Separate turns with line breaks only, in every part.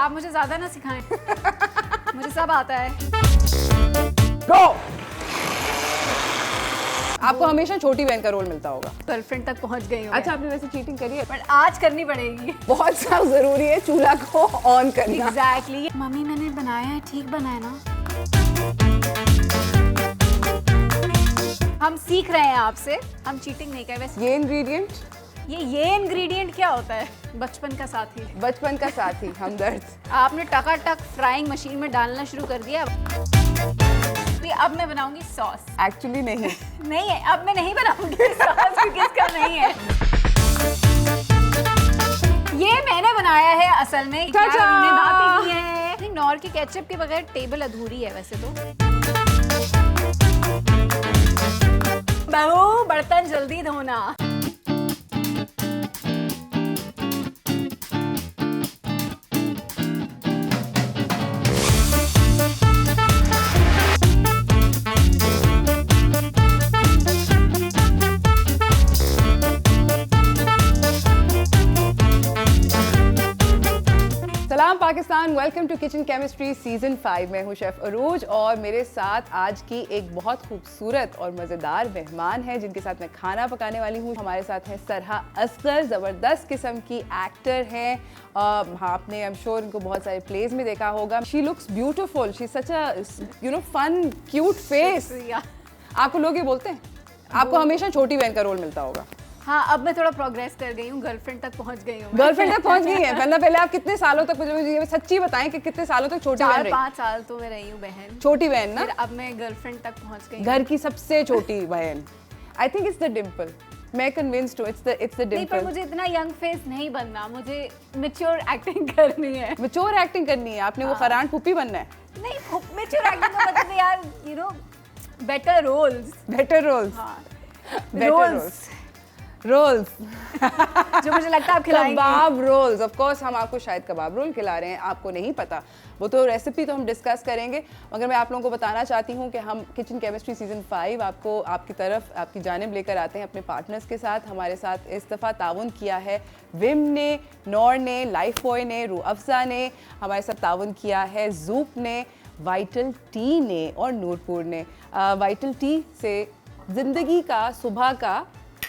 आप मुझे ज्यादा ना सिखाएं। मुझे सब आता है।
गो। आपको हमेशा छोटी बहन का रोल मिलता होगा।
गर्लफ्रेंड तक पहुंच गई हूँ।
अच्छा, आपने वैसे चीटिंग करी है?
बट आज करनी पड़ेगी।
बहुत सा जरूरी है चूल्हा को ऑन करना।
एग्जैक्टली। मम्मी मैंने बनाया है, ठीक बनाया ना? हम सीख रहे हैं आपसे, हम चीटिंग नहीं कर। वैसे
ये इंग्रेडिएंट,
ये इंग्रेडिएंट क्या होता है? बचपन का साथी।
बचपन का साथी, हमदर्द।
आपने टकाटक फ्राइंग मशीन में डालना शुरू कर दिया। अब मैं बनाऊंगी सॉस।
एक्चुअली नहीं
नहीं है, अब मैं नहीं बनाऊंगी सॉस क्योंकि इसका नहीं है। ये मैंने बनाया है असल में। क्या उन्होंने बातें की हैं। नॉर के केचप के बगैर टेबल अधूरी है वैसे तो। बहू बर्तन जल्दी धोना।
सलाम Pakistan, welcome to kitchen chemistry season 5। मैं हूं शेफ अरूज और मेरे साथ आज की एक बहुत खूबसूरत और मज़ेदार मेहमान है जिनके साथ मैं खाना पकाने वाली हूं। हमारे साथ है सरहा असगर, ज़बरदस्त किस्म की एक्टर हैं। आपने आई एम श्योर इनको बहुत सारे प्लेज में देखा होगा। She looks beautiful, she such a fun cute face. आपको लोग ये बोलते हैं? आपको हमेशा छोटी बहन का रोल मिलता होगा।
हाँ, अब मैं थोड़ा प्रोग्रेस कर गई हूँ, गर्लफ्रेंड तक पहुँच गई हूँ।
गर्लफ्रेंड तक पहुँच गई है। पहले आप कितने सालों तक, मुझे ये सच्ची बताएं कि कितने सालों तक छोटी बहन रही?
4-5 साल तो मैं रही हूँ बहन।
छोटी बहन ना?
फिर अब मैं गर्लफ्रेंड तक पहुँच गई।
घर की सबसे छोटी बहन। I think it's the Dimple. मैं कन्विंस्ड हूँ इट्स द
नहीं, पर
डिम्पल।
मुझे इतना यंग फेस नहीं बनना, मुझे मैच्योर एक्टिंग करनी है।
मैच्योर एक्टिंग करनी है आपने। वो खरान पुप्पी बनना है।
नहीं, मैच्योर एक्टिंग का मतलब यार बेटर रोल्स।
Better roles.
हाँ,
बेटर
रोल्स
रोल्स
जो मुझे लगता है आप खिलाएंगे।
कबाब रोल्स। ऑफ कोर्स हम आपको शायद कबाब रोल खिला रहे हैं, आपको नहीं पता। वो तो रेसिपी तो हम डिस्कस करेंगे, मगर मैं आप लोगों को बताना चाहती हूँ कि हम किचन केमिस्ट्री सीजन 5 आपको आपकी तरफ, आपकी जानिब लेकर आते हैं अपने पार्टनर्स के साथ। हमारे साथ इस दफ़ा ताउन किया है विम ने, नॉर ने, लाइफ बॉय ने, रूह अफ़ज़ा ने। हमारे साथ ताउन किया है ज़ूप ने, वाइटल टी ने और नूरपुर ने। वाइटल टी से ज़िंदगी का सुबह का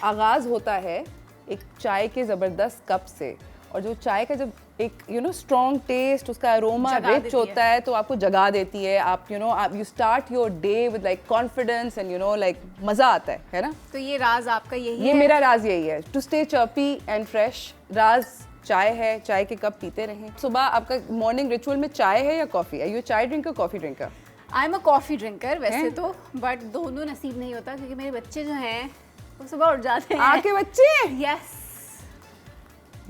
आगाज़ होता है एक चाय के ज़बरदस्त कप से। और जो चाय का जब एक स्ट्रॉन्ग टेस्ट, उसका अरोमा रिच होता है तो आपको जगा देती है। आप you start your day with like confidence and like मज़ा आता है ना?
तो ये राज आपका यही है?
ये मेरा राज यही है, to stay chirpy and fresh. राज चाय है, चाय के कप पीते रहें। सुबह आपका मॉर्निंग रिचुअल में चाय है या कॉफ़ी? आर यू चाय drinker, coffee drinker?
I am a coffee drinker वैसे तो, बट दोनों नसीब नहीं होता क्योंकि मेरे बच्चे जो हैं वो सुबह उठ जाते हैं।
आपके बच्चे?
यस।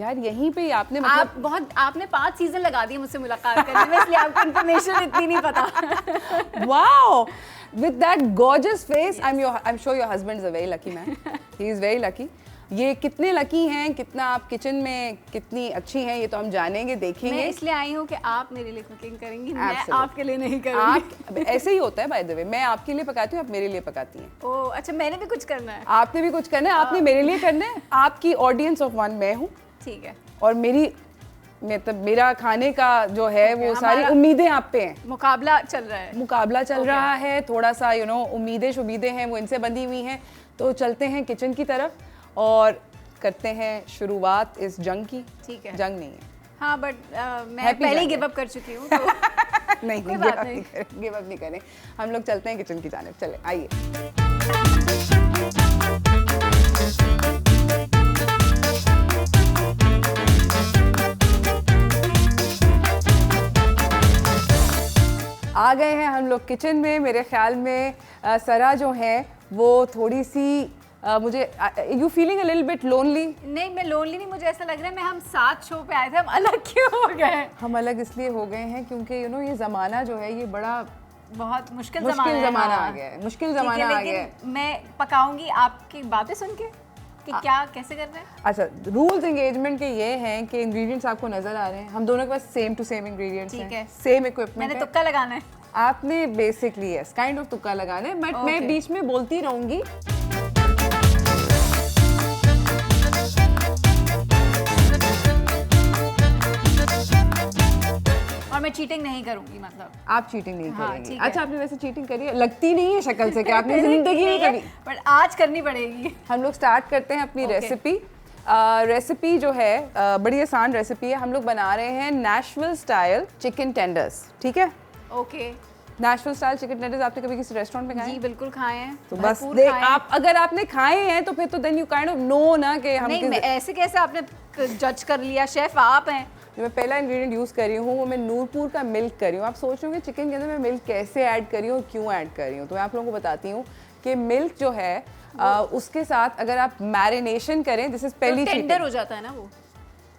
यार यहीं पे आपने मतलब
आपने 5 सीजन लगा दिए मुझसे मुलाकात करने में, इसलिए आपको इन्फॉर्मेशन इतनी नहीं पता।
Wow, with that gorgeous face, I'm sure your husband is a very lucky man. He is very lucky. ये कितने लकी हैं, कितना आप किचन में कितनी अच्छी हैं, ये तो हम जानेंगे, देखेंगे।
मैं इसलिए आई हूँ कि आप मेरे लिए कुकिंग करेंगी, मैं आपके लिए नहीं
करूँगी। ऐसे ही होता है बाय द वे, मैं आपके लिए पकाती हूँ, आप मेरे लिए पकाती हैं।
ओह अच्छा, मैंने भी कुछ करना है?
आपने भी कुछ करना है, आपने मेरे लिए करना है। आपकी ऑडियंस ऑफ 1 मैं हूँ,
ठीक है,
और मेरा खाने का जो है वो सारी उम्मीदें आप पे हैं।
मुकाबला चल रहा है।
मुकाबला चल रहा है थोड़ा सा, उम्मीदें हैं वो इनसे बंधी हुई हैं। तो चलते हैं किचन की तरफ और करते हैं शुरुआत इस जंग की। ठीक है, जंग नहीं है।
हाँ, बट मैं पहले ही गिव अप कर चुकी हूँ तो
नहीं, गिव अप नहीं करें। हम लोग चलते हैं किचन की जानिब। चले आइए। आ गए हैं हम लोग किचन में। मेरे ख्याल में सरा जो है वो थोड़ी सी मुझे you feeling a little bit lonely?
नहीं, मैं लोनली नहीं, मुझे ऐसा लग रहा है मैं हम 7 शो पे आए थे, हम अलग क्यों हो गए?
हम अलग इसलिए हो गए हैं क्योंकि ये ज़माना जो है ये बड़ा
बहुत मुश्किल
ज़माना आ गया है। मुश्किल ज़माना आ गया है।
मैं पकाऊंगी आपकी बातें सुन के कि क्या कैसे कर रहे हैं।
अच्छा, रूल्स एंगेजमेंट के ये हैं कि इंग्रेडिएंट्स आपको नजर आ रहे हैं, हम दोनों के पास सेम टू सेम इंग्रेडिएंट्स हैं, सेम इक्विपमेंट है।
मैंने तुक्का लगाना है।
आपने बेसिकली यस काइंड ऑफ तुक्का लगाना है, बट मैं बीच में बोलती रहूंगी।
और मैं चीटिंग नहीं करूंगी, मतलब
आप चीटिंग नहीं
हाँ,
करेंगी।
ठीक है।
अच्छा, आपने वैसे चीटिंग करी है? लगती नहीं है शक्ल से कि आपने जिंदगी में कभी।
बट आज करनी पड़ेगी।
हम लोग स्टार्ट करते हैं अपनी
Okay.
रेसिपी। रेसिपी जो है बड़ी आसान रेसिपी है। हम लोग बना रहे हैं नेशनल स्टाइल चिकन टेंडर्स, ठीक है?
Okay
national style chicken tenders आपने कभी किसी रेस्टोरेंट में खाए
जी
हैं?
बिल्कुल खाए हैं,
तो बस
भरपूर
देख,
खाए हैं।
आप अगर आपने खाए हैं तो फिर तो then you kind of know ना कि हम
नहीं, मैं ऐसे कैसे आपने जज कर लिया, शेफ आप हैं।
जो मैं पहला इंग्रेडिएंट यूज़ कर रही हूँ वो मैं नूरपुर का मिल्क कर रही हूँ। आप सोच रहे हो कि चिकन के अंदर मैं मिल्क कैसे ऐड कर रही हूँ और क्यों ऐड कर रही हूँ, तो मैं आप लोगों को बताती हूँ कि मिल्क जो है उसके साथ अगर आप मैरिनेशन करें, दिस इज पहली
टेंडर हो जाता है ना वो,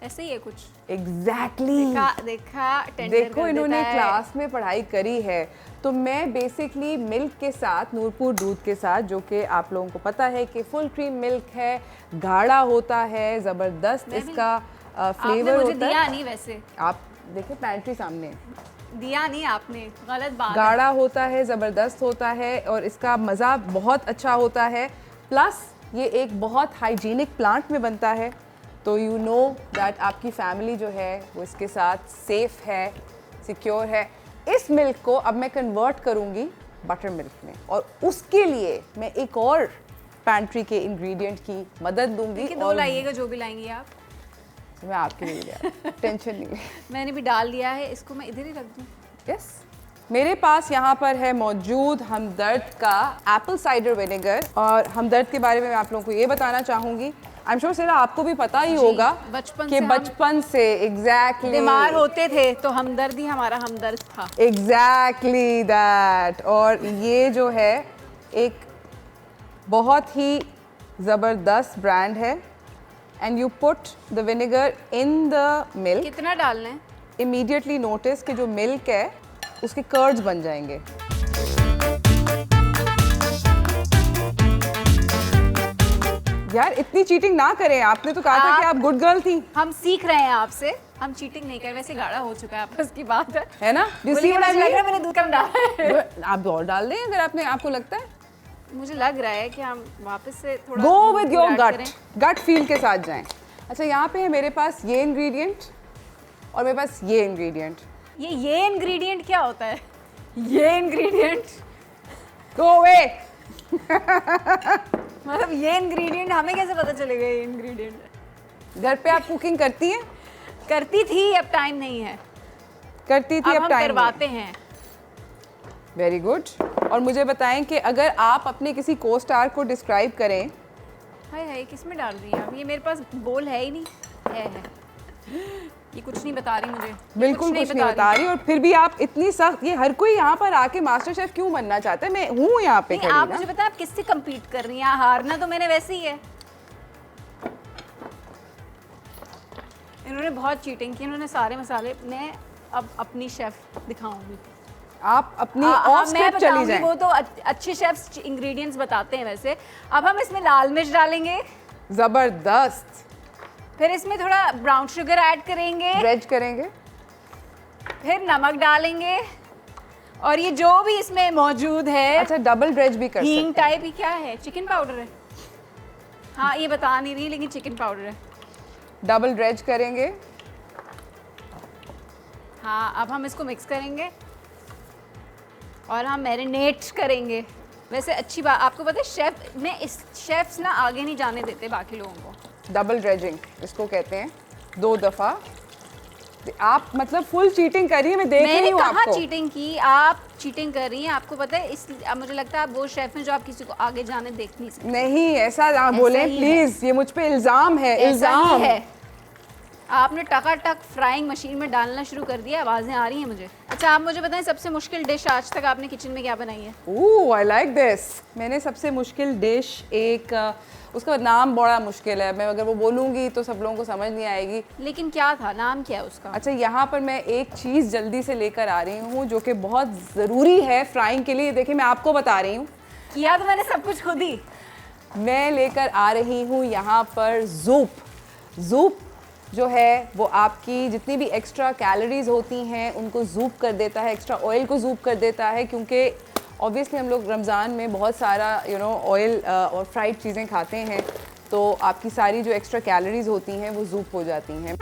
ऐसे ही है कुछ।
एग्जैक्टली
देखा टेंडर
देखो, इन्होंने क्लास में पढ़ाई करी है। तो मैं बेसिकली मिल्क के साथ, नूरपुर दूध के साथ, जो कि आप लोगों को पता है कि फुल क्रीम मिल्क है, गाढ़ा होता है, ज़बरदस्त इसका फ्लेवर
मुझे
होता
दिया
है।
नहीं वैसे,
आप देखिए पैंट्री सामने है।
दिया नहीं आपने, गलत बात है।
गाढ़ा होता है, ज़बरदस्त होता है और इसका मज़ा बहुत अच्छा होता है। प्लस ये एक बहुत हाइजीनिक प्लांट में बनता है, तो यू नो दैट आपकी फैमिली जो है वो इसके साथ सेफ है, सिक्योर है। इस मिल्क को अब मैं कन्वर्ट करूँगी बटर मिल्क में, और उसके लिए मैं एक और पैंट्री के इंग्रेडिएंट की मदद दूंगी।
दो लाइएगा जो भी लाएंगी आप,
मैं आपके लिए लिया, टेंशन नहीं है।
मैंने भी डाल दिया है, इसको मैं इधर ही रख दूँ।
यस, मेरे पास यहाँ पर है मौजूद हमदर्द का एप्पल साइडर विनेगर। और हमदर्द के बारे में मैं आप लोगों को ये बताना चाहूँगी, आई एम श्योर सेरा आपको भी पता ही होगा
बचपन
कि
से हम
बचपन से एग्जैक्टली
बीमार होते थे तो हमदर्द ही हमारा हमदर्द था।
Exactly that. और ये जो है एक बहुत ही ज़बरदस्त ब्रांड है। And you put the vinegar in the milk,
कितना डालना है?
इमीडिएटली नोटिस कि जो मिल्क है उसके कर्ड्स बन जाएंगे। यार इतनी चीटिंग ना करें, आपने तो कहा था कि आप गुड गर्ल थी।
हम सीख रहे हैं आपसे, हम चीटिंग नहीं कर रहे, वैसे गाढ़ा हो चुका है आपस की बात
है ना?
मुझे लग रहा है मैंने दूध कम डाला है।
आप और डाल दें अगर आपको लगता है।
मुझे लग रहा है कि हम वापस से थोड़ा
go with your
add
gut,
करें।
गट फील के साथ जाएं। अच्छा, यहाँ पे है मेरे पास ये इंग्रेडिएंट और मेरे पास ये इंग्रेडिएंट।
ये इंग्रेडिएंट क्या होता है? ये इंग्रेडिएंट
गो अवे।
मतलब ये इंग्रेडिएंट हमें कैसे पता चलेगा? ये इंग्रेडिएंट
घर पे आप कुकिंग करती हैं?
करती थी, अब टाइम नहीं है।
करती थी,
अब
अब
हम
टाइम
करवाते हैं।
Very good. और मुझे बताएं कि अगर आप अपने किसी को स्टार को डिस्क्राइब करें।
हाय हाय, किस में डाल रही हैं आप? ये मेरे पास बोल है ही नहीं। है ये कुछ नहीं बता रही मुझे,
बिल्कुल कुछ नहीं बता रही। और फिर भी आप इतनी सख्त, ये हर कोई यहाँ पर आके मास्टर शेफ क्यों बनना चाहता है? मैं हूँ यहाँ पे
नहीं, आप मुझे बताएं आप किससे compete कर रही हैं? हारना तो मैंने वैसे ही है। इन्होंने बहुत चीटिंग की, इन्होंने सारे मसाले। मैं अब अपनी शेफ दिखाऊंगी।
आप अपनी ऑफ स्क्रिप्ट चली जाएं।
वो तो अच्छे शेफ्स इंग्रेडिएंट्स बताते हैं वैसे। अब हम इसमें लाल मिर्च डालेंगे,
जबरदस्त।
फिर इसमें थोड़ा ब्राउन शुगर ऐड करेंगे,
ड्रेज करेंगे,
फिर नमक डालेंगे, और ये जो भी इसमें मौजूद है।
अच्छा, डबल ड्रेज भी कर सकते
हींग
हैं।
टाइप ही क्या है? चिकन पाउडर है। हाँ, ये बता नहीं रही लेकिन चिकन पाउडर है।
डबल ड्रेज करेंगे।
हाँ, अब हम इसको मिक्स करेंगे और हम मैरिनेट करेंगे। वैसे अच्छी बात, आपको पता है शेफ्स ना आगे नहीं जाने देते बाकी लोगों को।
डबल ड्रेजिंग इसको कहते हैं, 2 दफ़ा। आप मतलब फुल चीटिंग कर रही है, मैं देख रही हूँ आपको।
मैंने कहा चीटिंग की, आप चीटिंग कर रही हैं। आपको पता है, इस अब मुझे लगता है आप वो शेफ हैं जो आप किसी को आगे जाने देख नहीं सकते।
नहीं, ऐसा ना बोले प्लीज, ये मुझ पे इल्जाम है। इल्जाम
है। आपने टकाटक फ्राइंग मशीन में डालना शुरू कर दिया, आवाजें आ रही हैं मुझे। अच्छा, आप मुझे बताएं सबसे मुश्किल डिश आज तक आपने किचन में क्या बनाई है?
ओह, आई लाइक दिस। मैंने सबसे मुश्किल डिश उसका नाम बड़ा मुश्किल है, मैं अगर वो बोलूँगी तो सब लोगों को समझ नहीं आएगी।
लेकिन क्या था, नाम क्या है उसका?
अच्छा, यहाँ पर मैं एक चीज़ जल्दी से लेकर आ रही हूँ जो कि बहुत ज़रूरी है फ्राइंग के लिए। देखिए, मैं आपको बता रही हूँ,
किया तो मैंने सब कुछ खुद ही।
मैं लेकर आ रही हूँ यहाँ पर ज़ूप। ज़ूप जो है वो आपकी जितनी भी एक्स्ट्रा कैलोरीज होती हैं उनको ज़ूप कर देता है, एक्स्ट्रा ऑयल को ज़ूप कर देता है, क्योंकि ऑब्वियसली हम लोग रमज़ान में बहुत सारा ऑयल और फ्राइड चीज़ें खाते हैं, तो आपकी सारी जो एक्स्ट्रा कैलोरीज होती हैं वो ज़ूप हो जाती हैं।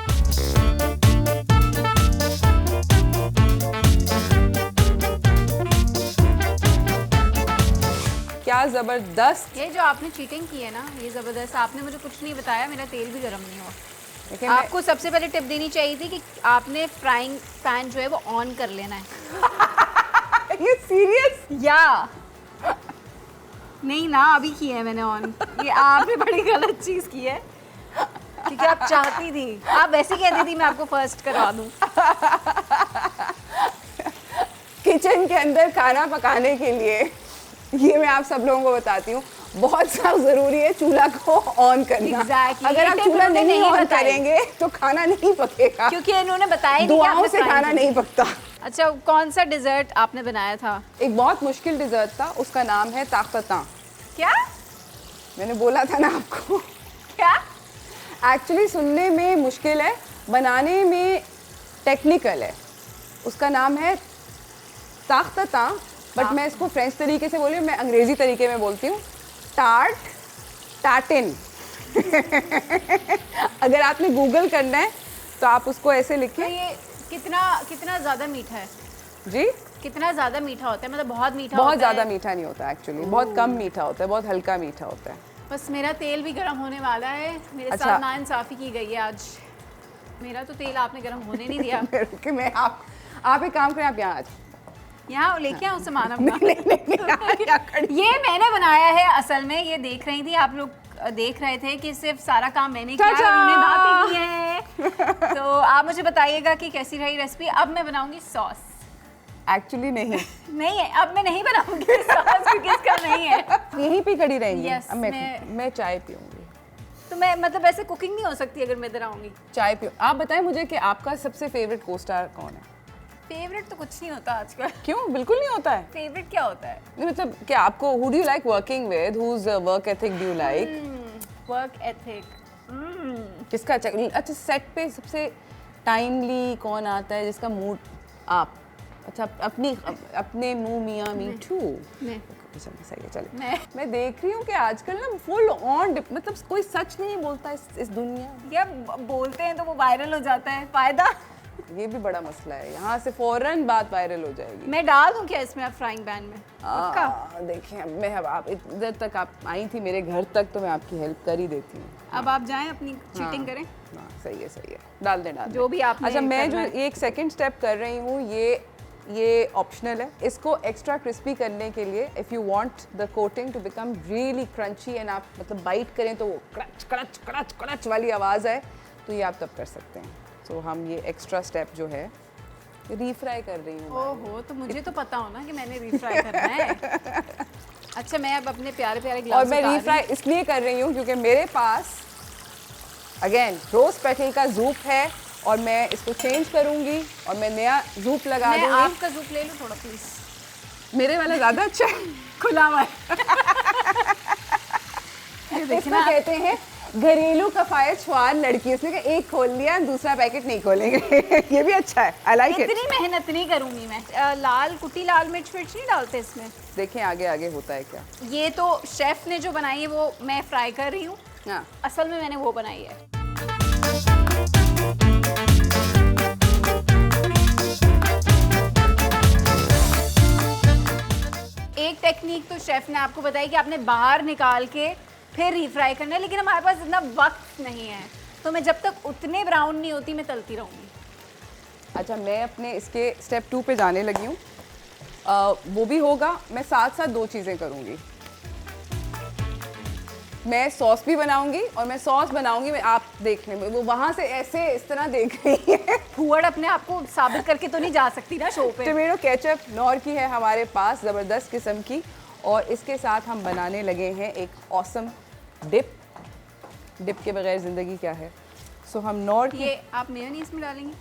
था ज़बरदस्त।
ये जो आपने चीटिंग की है ना, ये ज़बरदस्त। आपने मुझे कुछ नहीं बताया, मेरा तेल भी गर्म नहीं हुआ।
देखिए
आपको सबसे पहले टिप देनी चाहिए थी कि आपने फ्राइंग पैन जो है वो ऑन कर लेना है।
ये सीरियस?
या नहीं ना, अभी किया है मैंने ऑन। ये आपने बड़ी गलत चीज़ की है, क्योंकि आप चाहती थी, आप वैसे कहती थी मैं आपको फर्स्ट करवा दूँ।
किचन के अंदर खाना पकाने के लिए ये मैं आप सब लोगों को बताती हूँ, बहुत सा ज़रूरी है चूल्हा को ऑन करना।
Exactly.
अगर आप
ये
चूल्हा
टिप
नहीं ऑन
बताई।
करेंगे तो खाना नहीं पकेगा,
क्योंकि इन्होंने बताया नहीं कि
दुआओं
आपने
से
frying
खाना
की।
नहीं पकता।
अच्छा, कौन सा डिज़र्ट आपने बनाया था?
एक बहुत मुश्किल डिज़र्ट था, उसका नाम है ताकता।
क्या
मैंने बोला था ना आपको।
क्या?
एक्चुअली सुनने में मुश्किल है, बनाने में टेक्निकल है। उसका नाम है ताकता, बट मैं इसको फ्रेंच तरीके से बोली हूँ, मैं अंग्रेज़ी तरीके में बोलती हूँ टार्टिन। अगर आपने गूगल करना है तो आप उसको ऐसे
तो
लिखें।
ये कितना ज़्यादा मीठा है?
जी,
कितना ज़्यादा मीठा होता है? मतलब बहुत मीठा
बहुत
होता
ज़्यादा
है?
मीठा नहीं होता एक्चुअली, बहुत कम मीठा होता है, बहुत हल्का मीठा होता है।
बस मेरा तेल भी गर्म होने वाला है। मेरे
अच्छा।
साथ नाइंसाफ़ी की गई है आज। मेरा तो तेल आपने गर्म होने नहीं दिया।
कि मैं आप एक काम करें, आप यहाँ आ जाओ।
यहाँ लेके आओ सामान अपना।
क्या खड़ी-
ये मैंने बनाया है असल में। ये देख रही थी, आप लोग देख रहे थे कि सिर्फ सारा काम मैंने किया
चाचा!
और उन्होंने बातें की हैं। तो आप मुझे बताइएगा कि कैसी रही रेसिपी। अब मैं बनाऊंगी सॉस।
एक्चुअली नहीं,
नहीं है, अब मैं नहीं बनाऊंगी सॉस क्योंकि इसका नहीं है।
यहीं पे खड़ी रहेंगी।
Yes,
अब मैं चाय पीऊंगी।
तो मैं मतलब ऐसे कुकिंग नहीं हो सकती अगर मैं इधर आऊंगी।
चाय पीऊँ। आप बताएं मुझे कि आपका सबसे फेवरेट को स्टार कौन है?
फेवरेट तो कुछ नहीं होता आजकल।
क्यों, बिल्कुल नहीं होता है?
फेवरेट क्या होता है?
नहीं, मतलब क्या आपको, who do you like working with, whose work ethic do you like?
Work ethic.
किसका अच्छा सेट पे सबसे टाइमली कौन आता है, जिसका मूड आप, अच्छा अपने मुंह मियाँ मी टू।
मैं
सही है, चले।
मैं
देख रही हूँ कि आजकल ना फुल ऑन मतलब कोई सच नहीं बोलता इस दुनिया में।
क्या बोलते हैं तो वो वायरल हो जाता है, फायदा।
ये भी बड़ा मसला है, यहाँ से फौरन बात वायरल हो जाएगी।
मैं डाल दूं क्या इसमें आप फ्राइंग पैन में? पक्का?
देखिए अब आप इधर तक आप आई थी मेरे घर तक, तो मैं आपकी हेल्प कर ही देती हूँ।
अब आप जाएं अपनी चीटिंग करें।
हाँ, सही है, डाल दें
जो भी आपने
अच्छा, मैं जो
करना है।
एक सेकंड स्टेप कर रही हूँ, ये ऑप्शनल है। इसको एक्स्ट्रा क्रिस्पी करने के लिए, if you want the coating to become really crunchy and आप मतलब बाइट करें तो वो क्रच क्रच क्रच क्रच वाली आवाज़ आए, तो ये आप तब कर सकते हैं। तो हम ये एक्स्ट्रा स्टेप जो है रीफ्राई कर रही हूँ।
ओहो, तो मुझे तो पता हो ना कि मैंने रीफ्राई करना है। अच्छा, मैं अब अपने प्यारे प्यारे ग्लास
और मैं रीफ्राई इसलिए कर रही हूँ क्योंकि मेरे पास अगेन रोज पेटल का जूप है और मैं इसको चेंज करूँगी और मैं नया जूप लगा
मैं
दूँगी।
आपका जूप ले लूँ थोड़ा प्लीज।
मेरे वाला ज़्यादा अच्छा है,
खुला हुआ है। ये
इसको कहते हैं घरेलू कफायत ख्वार लड़की। उसने कहा एक खोल लिया, दूसरा पैकेट नहीं खोलेंगे। ये भी अच्छा है, आई लाइक इट।
इतनी मेहनत नहीं करूंगी मैं। कुटी लाल मिर्च नहीं डालते इसमें?
देखें आगे होता है क्या।
ये तो शेफ ने जो बनाई है वो मैं फ्राई कर रही हूँ।
हाँ,
असल में मैंने वो बनाई है। एक टेक्निक तो शेफ ने आपको बताई कि आपने बाहर निकाल के फिर रीफ्राई करना है, लेकिन हमारे पास इतना वक्त नहीं है, तो मैं जब तक उतने ब्राउन नहीं होती मैं तलती रहूँगी।
अच्छा, मैं अपने इसके स्टेप 2 पे जाने लगी हूँ। वो भी होगा, मैं साथ साथ दो चीज़ें करूँगी। मैं सॉस भी बनाऊंगी और मैं सॉस बनाऊंगी, मैं आप देखने में वो वहाँ से ऐसे इस तरह देख रही है।
फूहड़ अपने आप को साबित करके तो नहीं जा सकती ना शो पे।
टमेटो केचप नॉर की है हमारे पास, ज़बरदस्त किस्म की, और इसके साथ हम बनाने लगे हैं एक ऑसम डिप के बगैर ज़िंदगी क्या है। सो हम नॉर की,
ये आप मेयोनीज में डालेंगे?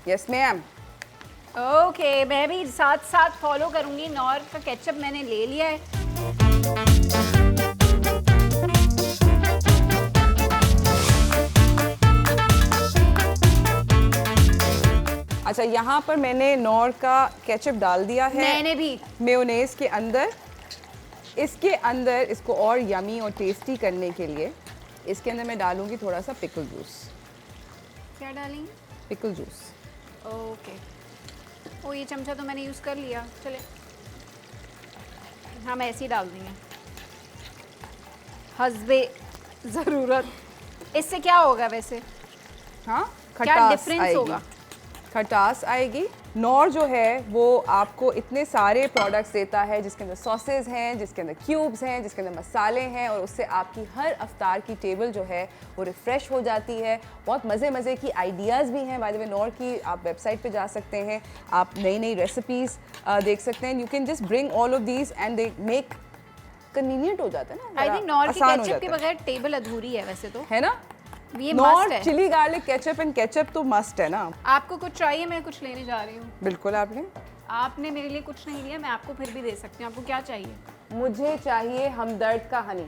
Yes ma'am.
ओके, मैं भी साथ साथ फॉलो करूंगी। नॉर का केचप मैंने ले लिया है।
अच्छा, यहाँ पर मैंने नॉर का केचप डाल दिया है,
मैंने भी
मेयोनेज़ के अंदर। इसके अंदर इसको और यमी और टेस्टी करने के लिए इसके अंदर मैं डालूंगी थोड़ा सा पिकल जूस।
क्या डालेंगे?
Pickle juice.
ओके। ओ, ये चमचा तो मैंने यूज़ कर लिया। चले हम ऐसे ही डाल देंगे हस्बे ज़रूरत। इससे क्या होगा वैसे?
हाँ,
क्या
खटास
डिफरेंस
आएगी।
होगा?
खटास आएगी। नॉर जो है वो आपको इतने सारे प्रोडक्ट्स देता है जिसके अंदर सॉसेज हैं, जिसके अंदर क्यूब्स हैं, जिसके अंदर मसाले हैं, और उससे आपकी हर अफ्तार की टेबल जो है वो रिफ़्रेश हो जाती है। बहुत मज़े मज़े की आइडियाज़ भी हैं। बाय द वे, नॉर की आप वेबसाइट पे जा सकते हैं, आप नई नई रेसिपीज़ देख सकते हैं। You can just bring all of these and they make convenient हो जाता है ना।
आई
ज़रा
थिंक नॉर की
आसान हो
केचप के
जाता है।
बगैर टेबल अधूरी है वैसे तो।
है ना?
ये
नॉर
मस्ट है।
Chilli garlic ketchup and ketchup तो मस्ट है ना।
आपको कुछ चाहिए? मैं कुछ लेने जा रही हूँ।
बिल्कुल।
आपने मेरे लिए कुछ नहीं लिया, मैं आपको फिर भी दे सकती हूँ। आपको क्या चाहिए?
मुझे चाहिए हमदर्द का हनी।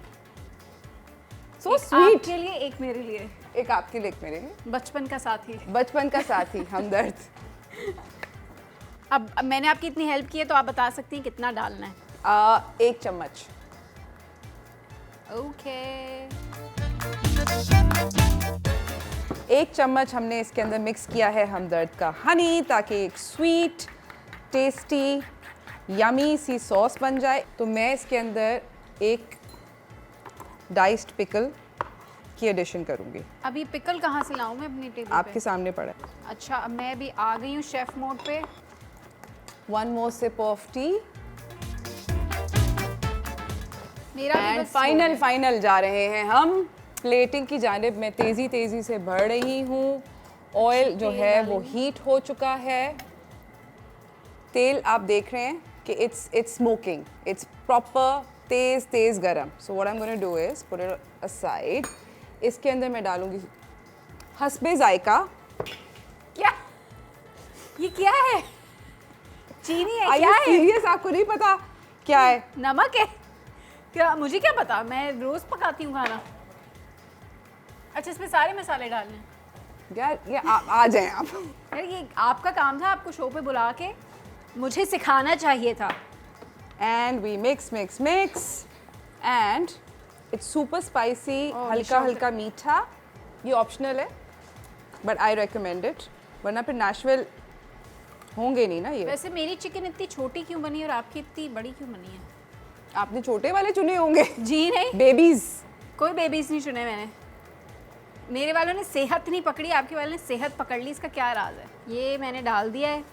सो
एक
स्वीट।
आपके लिए, एक मेरे लिए।
एक आपके लिए, एक मेरे लिए।
बचपन का साथी।
बचपन का साथी हमदर्द।
अब मैंने आपकी इतनी हेल्प की है तो आप बता सकती हैं कितना डालना है।
1 चम्मच।
ओके।
1 चम्मच हमने इसके अंदर मिक्स किया है हमदर्द का हनी, ताकि एक स्वीट टेस्टी यमी सी सॉस बन जाए। तो मैं इसके अंदर एक डाइस्ड पिकल की एडिशन करूंगी।
अब ये पिकल कहाँ से लाऊं मैं अपनी टेबल
आपके
पे?
सामने पड़ा है।
अच्छा, अब मैं भी आ गई हूँ शेफ मोड पे।
1 more sip of tea
मेरा भी
एंड
बस हो
फाइनल
गया।
फाइनल जा रहे हैं हम प्लेटिंग की जानिब। मैं तेज़ी तेज़ी से बढ़ रही हूँ। ऑयल जो
तेल
है वो
डालेंगे।
हीट हो चुका है। तेल आप देख रहे हैं कि इट्स स्मोकिंग, इट्स प्रॉपर तेज़ गरम। So what I am gonna do is put it aside. इसके अंदर मैं डालूंगी हस्बे जायका।
क्या? ये क्या है? चीनी है?
Are
क्या
you
है?
serious? आपको नहीं पता क्या है?
नमक है क्या? मुझे क्या पता, मैं रोज पकाती हूँ खाना। अच्छा, इसमें सारे मसाले डालने हैं?
यार ये आ जाएं आप।
यार ये आपका काम था, आपको शो पे बुला के मुझे सिखाना चाहिए था।
And we mix and it's super spicy.
Oh,
हल्का
ये
हल्का मीठा। ये ऑप्शनल है बट आई रिकमेंड इट, वरना फिर नेशनल होंगे नहीं ना ये।
वैसे मेरी चिकन इतनी छोटी क्यों बनी और आपकी इतनी बड़ी क्यों बनी है?
आपने छोटे वाले चुने होंगे।
जी नहीं,
बेबीज।
कोई बेबीज नहीं चुने मैंने। मेरे वालों ने सेहत नहीं पकड़ी, आपके वालों ने सेहत पकड़ ली। इसका क्या राज है? ये मैंने डाल दिया है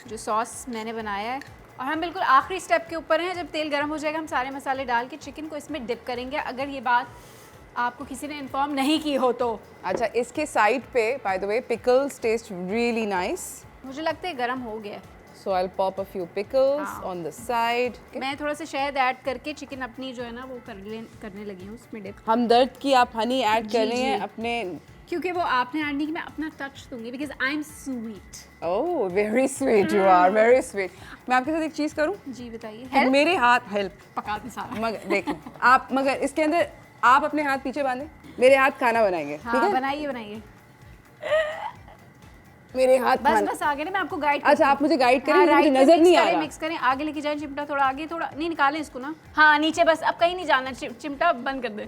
जो सॉस मैंने बनाया है, और हम बिल्कुल आखिरी स्टेप के ऊपर हैं। जब तेल गर्म हो जाएगा हम सारे मसाले डाल के चिकन को इसमें डिप करेंगे, अगर ये बात आपको किसी ने इन्फॉर्म नहीं की हो तो।
अच्छा, इसके साइड पे by the way pickles taste really nice,
मुझे लगता है गर्म हो गया है।
So I will pop a few pickles
हाँ।
On the side.
मैं थोड़ा सा शहद ऐड करके चिकन अपनी जो है ना वो करने लगी हूँ उसमें डिप,
हमदर्द की आप हनी ऐड
जी,
कर रहे हैं
जी।
अपने।
क्योंकि वो आपने ऐड नहीं की, मैं अपना टच दूंगी because I am sweet.
Oh very sweet, you are very sweet. मैं आपके साथ एक चीज़ करूं?
जी बताइए।
कि मेरे हाथ हेल्प
पका दे सारा।
मगर देखें आप, मगर इसके अंदर आप अपने हाथ पीछे बांधें, मेरे हाथ खाना बनाएंगे। ठीक
हाँ
है,
बनाइए बनाइए।
मेरे हाथ
बस
खाना।
बस आगे ना मैं आपको गाइड।
अच्छा, आप मुझे गाइड करेंगे, मुझे नजर नहीं आ रहा।
मिक्स करें, आगे लेके जाएं चिमटा, थोड़ा आगे, थोड़ा नहीं निकालें इसको ना। हाँ नीचे बस, अब कहीं नहीं जाना, चिमटा बंद कर दे।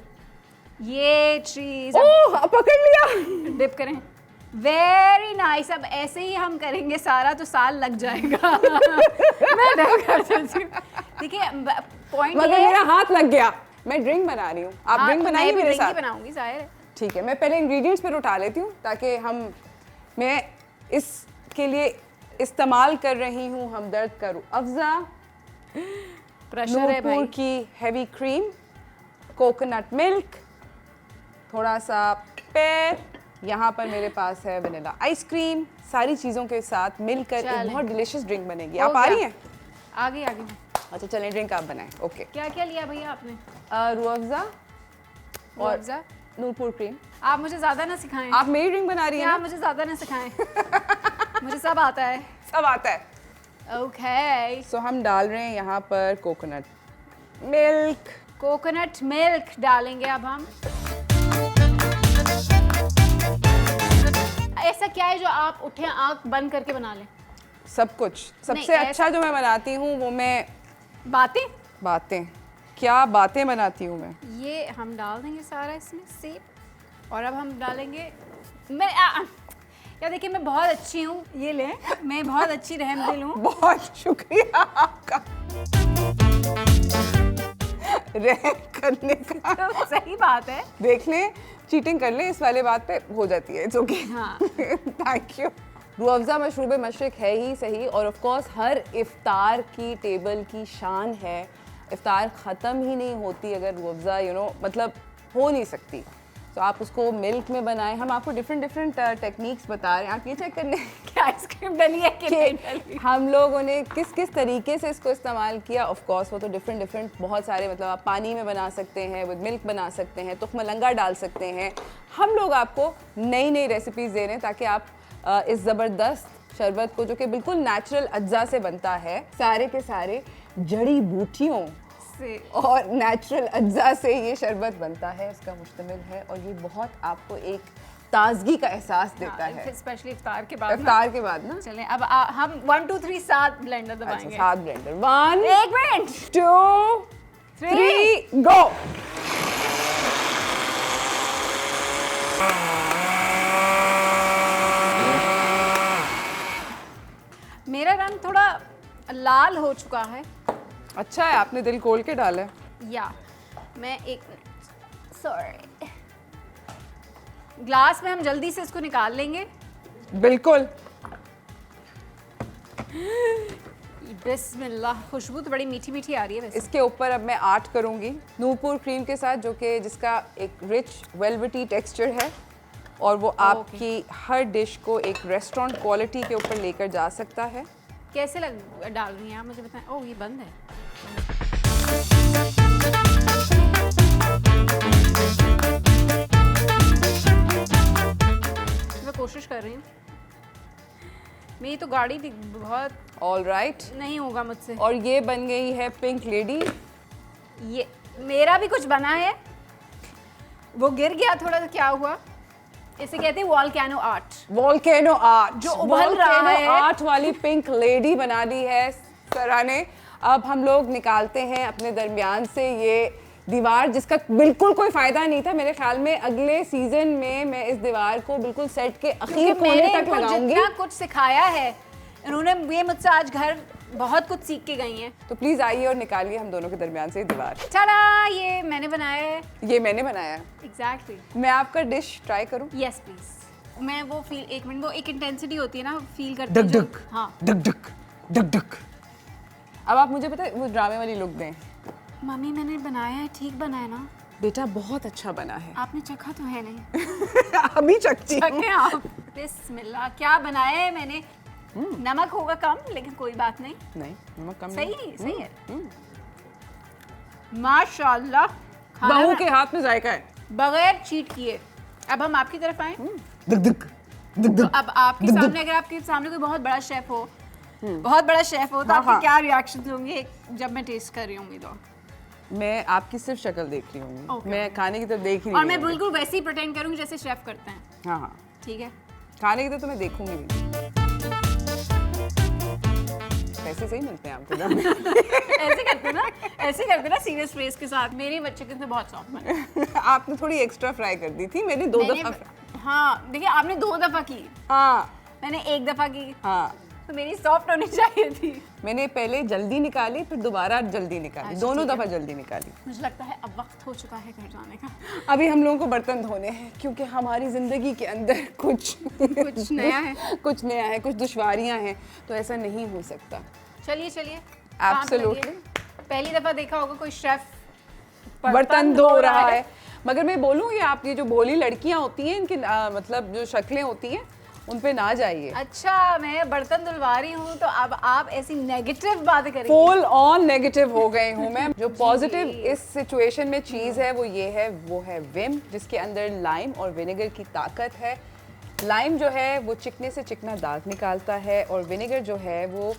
ये चीज
ओह पकड़ लिया।
डिप करें। Very nice. अब ऐसे ही हम करेंगे सारा तो साल लग जाएगा। मैं डिप कर देती हूँ। देखिए पॉइंट
मगर मेरा हाथ लग गया। मैं ड्रिंक बना रही हूँ, आप ड्रिंक बनाइए मेरे साथ।
बनाऊंगी जाहिर है।
ठीक है, मैं पहले इंग्रेडिएंट्स पर उठा लेती हूँ ताकि मैं इसके लिए इस्तेमाल कर रही हूँ हमदर्द का रूह अफ़ज़ा,
प्रेशर है
नूरपुर
भाई।
की हेवी क्रीम, कोकोनट मिल्क, थोड़ा सा पेर, यहाँ पर मेरे पास है वनीला आइसक्रीम। सारी चीज़ों के साथ मिलकर एक
चलें।
बहुत डिलीशियस ड्रिंक बनेगी।
हो
आप आ रही
गया।
हैं?
आगे आगे।
अच्छा चलें, ड्रिंक आप बनाएं। ओके।
क्या क्या लिया भैया आपने?
रूह अफ़ज़ा और
अफ़ज़ा,
नूरपुर क्रीम।
आप मुझे ज्यादा ना सिखाएं।
आप मेरी ड्रिंक बना रही हैं
आप
ना?
मुझे ज्यादा ना सिखाएं। मुझे सब आता है।
सब आता है।
ओके।
सो हम डाल रहे हैं यहाँ पर कोकोनट मिल्क।
कोकोनट मिल्क डालेंगे अब हम। ऐसा क्या है जो आप उठे आंख बंद करके बना लें?
सब कुछ। सबसे
नहीं,
अच्छा जो मैं बनाती हूँ वो मैं
बातें।
बातें। क्या बातें बनाती हूँ मैं।
ये हम डाल देंगे सारा इसमें से, और अब हम डालेंगे या देखिए मैं बहुत अच्छी हूँ, ये लें, मैं बहुत अच्छी रहमदिल हूँ।
बहुत शुक्रिया आपका रहम करने का।
तो सही बात है।
देख लें, चीटिंग कर लें, इस वाले बात पे हो जाती है, इट्स ओके।
हाँ।
Thank you. रूह अफ़ज़ा मशरूब मशरिक है ही सही, और ऑफ कोर्स हर इफ्तार की टेबल की शान है। इफ्तार ख़त्म ही नहीं होती अगर रूह अफ़ज़ा मतलब हो नहीं सकती। तो आप उसको मिल्क में बनाएं। हम आपको डिफरेंट टेक्निक्स बता रहे हैं, आप ये चेक करने
क्या आइसक्रीम डली है कि नहीं डली?
हम लोगों ने किस किस तरीके से इसको इस्तेमाल किया। ऑफ कोर्स वो तो डिफरेंट बहुत सारे, मतलब आप पानी में बना सकते हैं, विद मिल्क बना सकते हैं, तुख मलंगा डाल सकते हैं। हम लोग आपको नई रेसिपीज़ दे रहे हैं ताकि आप इस ज़बरदस्त शरबत को, जो कि बिल्कुल नेचुरल अज्जा से बनता है, सारे के सारे जड़ी बूटियों और नेचुरल अज्जा से ये शरबत बनता है, इसका मुश्तमिल है, और ये बहुत आपको एक ताजगी का एहसास देता है,
स्पेशली इफ्तार के बाद।
इफ्तार के बाद ना।
चलें अब हम 1 2 3 7 ब्लेंडर दबाएंगे।
अच्छा, 7 ब्लेंडर। 1
1 मिनट
2 3 गो।
मेरा रंग थोड़ा लाल हो चुका है।
अच्छा है, आपने दिल खोल के डाला है।
या मैं एक सॉरी, ग्लास में हम जल्दी से इसको निकाल लेंगे।
बिल्कुल।
बिस्मिल्लाह, खुशबू तो बड़ी मीठी मीठी आ रही है वैसे।
इसके ऊपर अब मैं आर्ट करूंगी नूरपुर क्रीम के साथ, जो कि जिसका एक रिच वेलवेटी टेक्सचर है, और वो आपकी हर डिश को एक रेस्टोरेंट क्वालिटी के ऊपर लेकर जा सकता है।
कैसे डाल रही हैं आप, मुझे बताएं। ओह, ये बंद है। मैं कोशिश कर रही हूँ, मेरी तो गाड़ी भी बहुत
ऑल राइट,
नहीं होगा मुझसे।
और ये बन गई है पिंक लेडी।
ये मेरा भी कुछ बना है, वो गिर गया थोड़ा सा, क्या हुआ, इसे कहते हैं वॉल्केनो आर्ट।
वॉल्केनो आर्ट,
जो उबल रहा है।
आर्ट वाली पिंक लेडी बना दी है सरा ने। अब हम लोग निकालते हैं अपने दरमियान से ये दीवार, जिसका बिल्कुल कोई फायदा नहीं था। मेरे ख्याल में अगले सीजन में मैं इस दीवार को बिल्कुल सेट के अखीर कोने तक लगाऊंगी।
जितना कुछ सिखाया है इन्होंने, ये मुझसे आज घर बहुत कुछ सीख के गई हैं।
तो प्लीज आइए और निकालिए हम दोनों के दरमियान से ये दीवार।
चला, ये मैंने बनाया है।
ये मैंने बनाया है।
एग्जैक्टली।
मैं आपका डिश ट्राई करूं?
Yes please. मैं वो फील, एक मिनट, वो एक इंटेंसिटी होती है ना, फील करते
डक
हैं
डक,
हाँ,
डक डक डक डक। अब आप मुझे पता है वो ड्रामे वाली लुक दें।
मम्मी मैंने बनाया है, ठीक बना है ना?
बेटा बहुत अच्छा बना है।
आपने चखा तो है नहीं?
अभी चखती हूं।
चखें आप। बिस्मिल्लाह, क्या बनाया है मैंने? नमक होगा कम, लेकिन कोई बात नहीं।
नहीं, नमक कम
सही
नहीं।
सही है। माशाल्लाह,
बहू के हाथ में जायका है।
बगैर चीट किए। अब हम आपकी तरफ आए।
दक दक दक
तो
दक।
अब आपके सामने, अगर आपके सामने कोई बहुत बड़ा शेफ हो, बहुत बड़ा शेफ हो, तो
हाँ,
आपके
हाँ।
क्या रिएक्शन होंगे जब मैं टेस्ट कर रही होंगी तो?
मैं आपकी सिर्फ शक्ल देख रही हूँ,
Okay.
मैं खाने की तरफ देख ही
और
नहीं
मैं
हूँ।
बिल्कुल वैसे ही प्रिटेंड करूंगी जैसे शेफ करते हैं।
हाँ हाँ,
ठीक है।
खाने की तरफ तो मैं देखूंगी भी। पैसे सही मिलते हैं आपको ना?
ऐसे करते ना सीरियस फेस के साथ। मेरी बच्चे के से बहुत सॉफ्ट बने।
आपने थोड़ी एक्स्ट्रा फ्राई कर दी थी, मैंने 2 दफा।
हाँ देखिए, आपने 2 दफा की,
हाँ
मैंने 1 दफा की,
हाँ,
तो मेरी सॉफ्ट होनी चाहिए थी।
मैंने पहले जल्दी निकाली, फिर दोबारा जल्दी निकाली,
अच्छा,
दोनों
ठीक है।
दफा जल्दी निकाली।
मुझे लगता है अब वक्त हो चुका है घर जाने का।
अभी हम लोगों को बर्तन धोने हैं, क्योंकि हमारी जिंदगी के अंदर कुछ
नया है।
कुछ नया है, कुछ दुश्वारियां हैं, तो ऐसा नहीं हो सकता।
चलिए
Absolutely.
पहली दफा देखा होगा कोई शेफ
बर्तन धो रहा है। मगर मैं बोलूँ, ये आप ये जो भोली लड़कियां होती हैं, इनकी मतलब जो शक्लें होती हैं, उन पे ना जाइए।
अच्छा, मैं बर्तन धुलवा रही हूँ तो अब आप ऐसी नेगेटिव बातें करेंगे।
फुल ऑन नेगेटिव हो गई हूँ मैं। जो पॉजिटिव इस सिचुएशन में चीज़ है वो है विम, जिसके अंदर लाइम और विनेगर की ताकत है। लाइम जो है वो चिकने से चिकना दाग निकालता है, और विनेगर जो है वो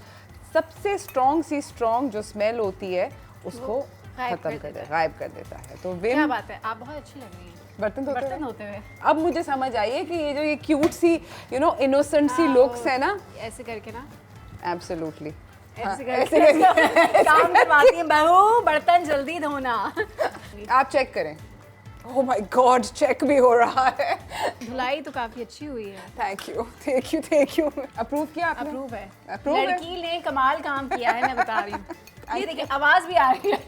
सबसे स्ट्रॉन्ग जो स्मेल होती है उसको खत्म कर देता है, गायब कर देता है। तो
क्या
विम।
बात है, आप बहुत अच्छी लग रही हैं
बर्तन
बर्तन धोते हुए।
अब मुझे समझ आई है कि ये जो ये क्यूट सी इनोसेंट सी लुक्स है ना,
ऐसे करके ना,
एब्सोल्युटली
ऐसे करके काम करवाती है बहू, बर्तन जल्दी धोना।
आप चेक करें। ओह माय गॉड, चेक भी हो रहा है।
धुलाई तो काफी अच्छी हुई है।
Thank you. अप्रूव किया आपने?
अप्रूव है।
Approve है?
लड़की ने कमाल काम किया है, मैं बता रही हूँ। ये देखिए आवाज भी आ रही है।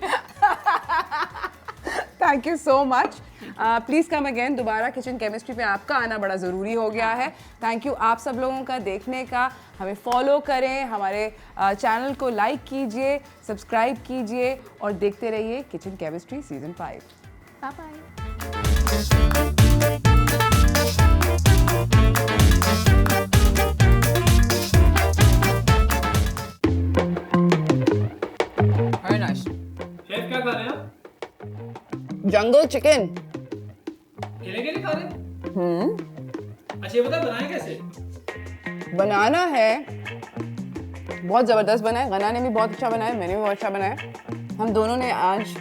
Thank you so much. Please come again. दोबारा किचन केमिस्ट्री पे आपका आना बड़ा ज़रूरी हो गया है। थैंक यू आप सब लोगों का देखने का। हमें फॉलो करें, हमारे चैनल को लाइक कीजिए, सब्सक्राइब कीजिए और देखते रहिए kitchen chemistry season 5।
Bye bye.
Very nice.
Chef क्या खा रहे हैं आप?
Jungle chicken.
अकेले के लिए खा रहे हैं? अच्छा ये बताए बनाए कैसे?
बनाना है, बहुत ज़बरदस्त बना है। गना ने भी बहुत अच्छा बनाया, मैंने भी बहुत अच्छा बनाया। हम दोनों ने आज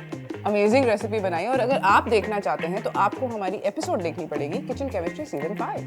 अमेजिंग रेसिपी बनाई और अगर आप देखना चाहते हैं तो आपको हमारी एपिसोड देखनी पड़ेगी किचन केमिस्ट्री सीजन 5।